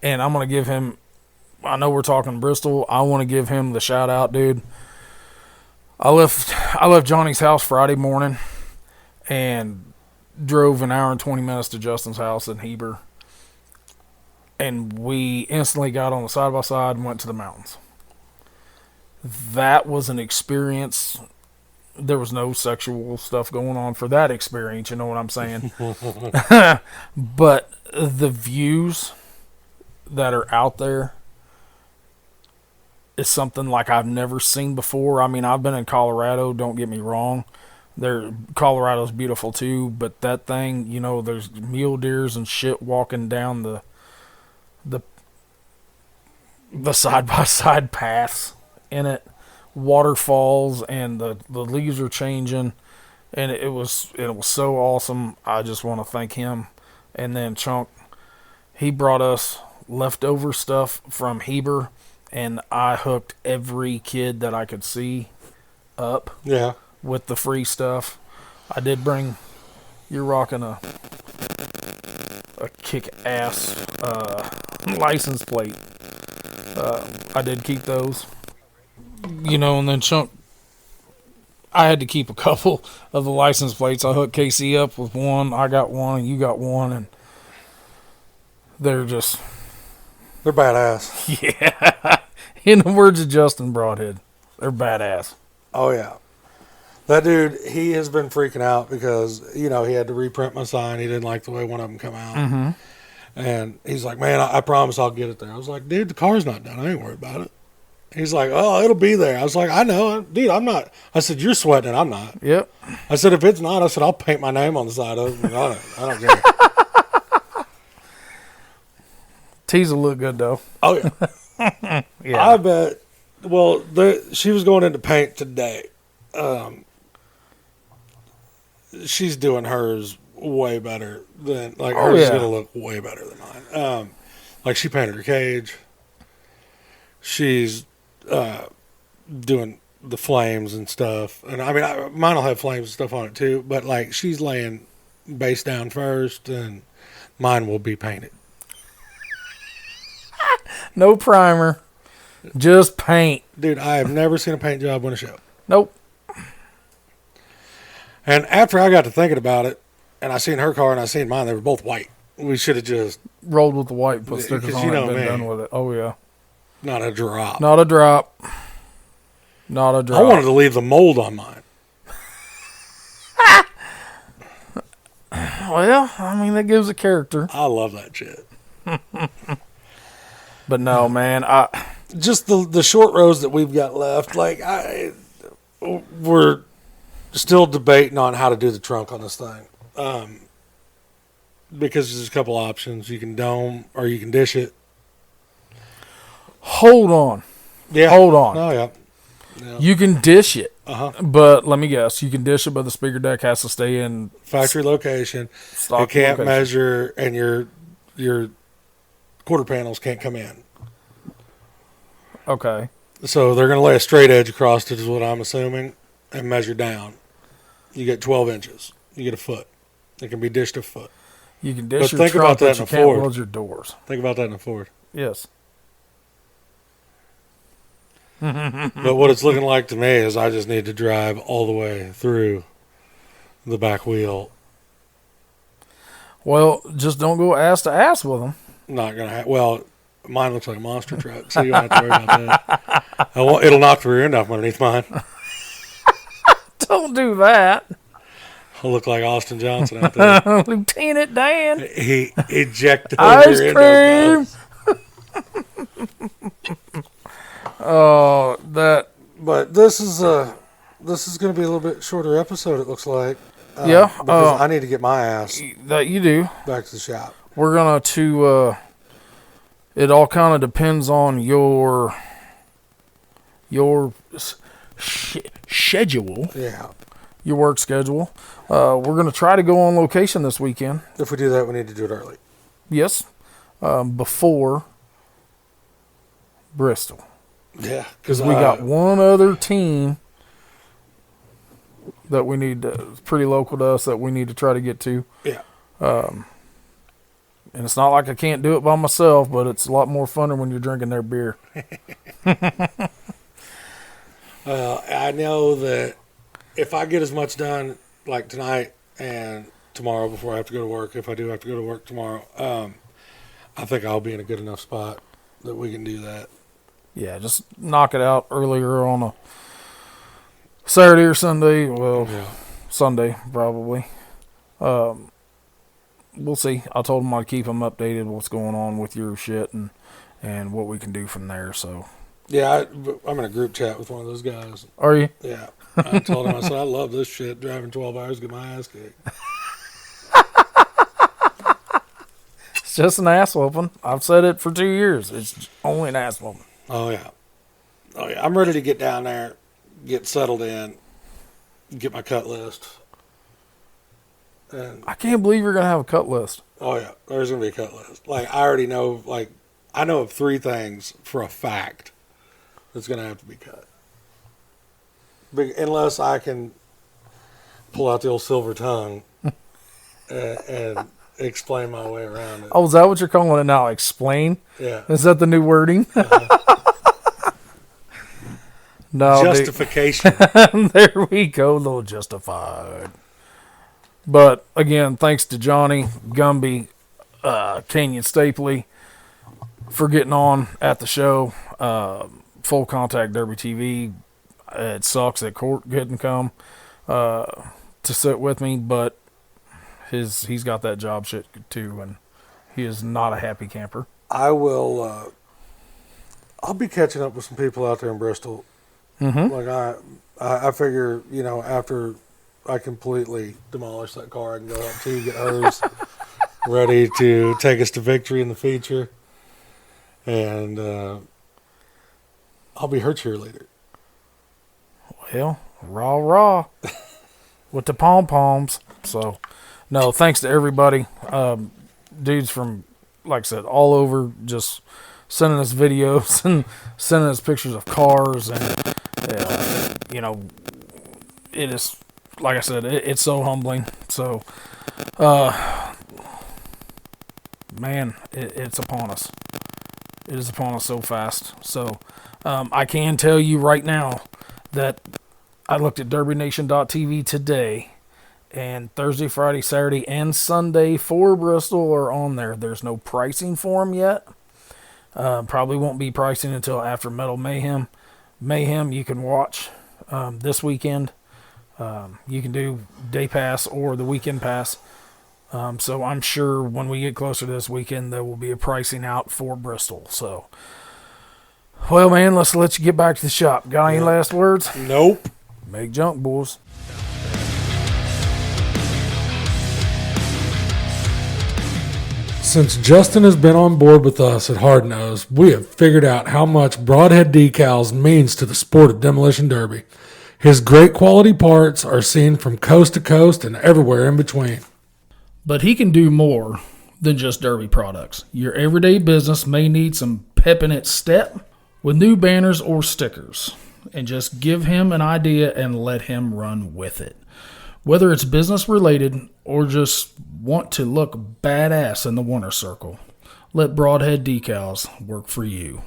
And I'm going to give him, I know we're talking Bristol, I want to give him the shout out, dude. I left Johnny's house Friday morning and drove an hour and 20 minutes to Justin's house in Heber. And we instantly got on the side-by-side and went to the mountains. That was an experience. There was no sexual stuff going on for that experience, you know what I'm saying? But the views that are out there is something like I've never seen before. I mean, I've been in Colorado, don't get me wrong. Colorado's beautiful too, but that thing, you know, there's mule deers and shit walking down the side by side paths in it, waterfalls, and the leaves are changing, and it was so awesome. I just want to thank him. And then Chunk, he brought us leftover stuff from Heber, and I hooked every kid that I could see up. Yeah. With the free stuff. I did bring, you're rocking a kick-ass license plate. I did keep those. You know, and then Chunk, I had to keep a couple of the license plates. I hooked KC up with one. I got one, and you got one, and they're badass. Yeah. In the words of Justin Broadhead, they're badass. Oh, yeah. That dude, he has been freaking out because, you know, he had to reprint my sign. He didn't like the way one of them come out. Mm-hmm. And he's like, man, I promise I'll get it there. I was like, dude, the car's not done. I ain't worried about it. He's like, oh, it'll be there. I was like, I know. Dude, I'm not. I said, you're sweating it. I'm not. Yep. I said, if it's not, I said, I'll paint my name on the side of it. I don't care. Tees will look good, though. Oh, yeah. Yeah. I bet. Well, she was going into paint today. She's doing hers way better than, like, hers is going to look way better than mine. Like, she painted her cage. She's doing the flames and stuff. And, I mean, mine will have flames and stuff on it, too. But, like, she's laying base down first, and mine will be painted. No primer. Just paint. Dude, I have never seen a paint job win a show. Nope. And after I got to thinking about it, and I seen her car and I seen mine, they were both white. We should have just rolled with the white, put stickers on you know it, and been me. done with it. Oh, yeah. Not a drop. Not a drop. Not a drop. I wanted to leave the mold on mine. Well, I mean, that gives a character. I love that shit. But no, man, just the short rows that we've got left, like, we're still debating on how to do the trunk on this thing. Because there's a couple options. You can dome or you can dish it. Hold on. Yeah. Hold on. Oh, yeah. You can dish it. Uh-huh. But let me guess. You can dish it, but the speaker deck has to stay in factory location. Stock it can't location. measure, and your quarter panels can't come in. Okay. So they're going to lay a straight edge across it, is what I'm assuming, and measure down. You get 12 inches. You get a foot. It can be dished a foot. You can dish But your think trunk, about that but in you a can't Ford. weld your doors. Think about that in a Ford. Yes. But what it's looking like to me is I just need to drive all the way through the back wheel. Well, just don't go ass to ass with them. Not going to have... Well, mine looks like a monster truck, so you don't have to worry about that. It'll knock the rear end off underneath mine. Don't do that. I'll look like Austin Johnson out there. Lieutenant Dan. He ejected Ice rear cream. end Oh, that. But this is going to be a little bit shorter episode, it looks like. Yeah. Because I need to get my ass That you do. back to the shop. We're going to, it all kind of depends on your schedule. Yeah. Your work schedule. We're going to try to go on location this weekend. If we do that, we need to do it early. Yes. Before Bristol. Yeah. Because we got one other team that we need to, pretty local to us, that we need to try to get to. Yeah. And it's not like I can't do it by myself, but it's a lot more funner when you're drinking their beer. I know that if I get as much done like tonight and tomorrow before I have to go to work, if I do have to go to work tomorrow, I think I'll be in a good enough spot that we can do that. Yeah, just knock it out earlier on a Saturday or Sunday. Well, Yeah. Sunday probably. We'll see. I told him I'd keep him updated what's going on with your shit and what we can do from there. So Yeah, I'm in a group chat with one of those guys. Are you? Yeah. I told him, I said, I love this shit, driving 12 hours to get my ass kicked. It's just an ass whooping. I've said it for 2 years. It's only an ass whooping. Oh, yeah. Oh, yeah. I'm ready to get down there, get settled in, get my cut list. And I can't believe you're going to have a cut list. oh, yeah. There's going to be a cut list. Like, I already know, like, I know of 3 things for a fact that's going to have to be cut. Unless I can pull out the old silver tongue and explain my way around it. Oh, is that what you're calling it now? Explain? Yeah. Is that the new wording? No. Justification. There we go. A little justified. But again, thanks to Johnny, Gumby, Kenyon Stapley for getting on at the show. Full Contact Derby TV. It sucks that Court couldn't come to sit with me, but he's got that job shit too, and he is not a happy camper. I will. I'll be catching up with some people out there in Bristol. Mm-hmm. Like I figure, you know, after I completely demolish that car, I can go up to get hers ready to take us to victory in the feature, and I'll be her cheerleader. Well, rah with the pom poms. So, no, thanks to everybody, dudes from, like I said, all over, just sending us videos and sending us pictures of cars, and you know, it is, like I said, it's so humbling. So, man, it's upon us. It is upon us so fast. So, I can tell you right now that I looked at DerbyNation.tv today, and Thursday, Friday, Saturday, and Sunday for Bristol are on there. There's no pricing for them yet. Probably won't be pricing until after Metal Mayhem. Mayhem you can watch this weekend. You can do day pass or the weekend pass. So I'm sure when we get closer to this weekend, there will be a pricing out for Bristol. So, well, man, let's let you get back to the shop. Got any last words? Nope. Make junk, boys. Since Justin has been on board with us at Hard Nose, we have figured out how much Broadhead Decals means to the sport of demolition derby. His great quality parts are seen from coast to coast and everywhere in between. But he can do more than just derby products. Your everyday business may need some pep in its step with new banners or stickers. And just give him an idea and let him run with it. Whether it's business related or just want to look badass in the winner circle, let Broadhead Decals work for you.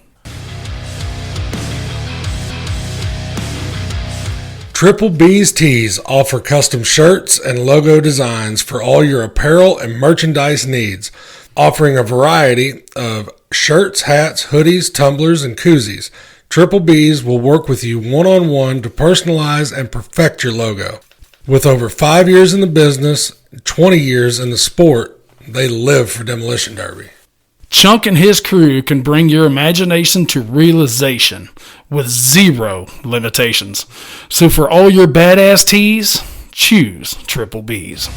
Triple B's Tees offer custom shirts and logo designs for all your apparel and merchandise needs, offering a variety of shirts, hats, hoodies, tumblers, and koozies. Triple B's will work with you one-on-one to personalize and perfect your logo. With over 5 years in the business, 20 years in the sport, they live for demolition derby. Chunk and his crew can bring your imagination to realization with 0 limitations. So for all your badass tees, choose Triple B's.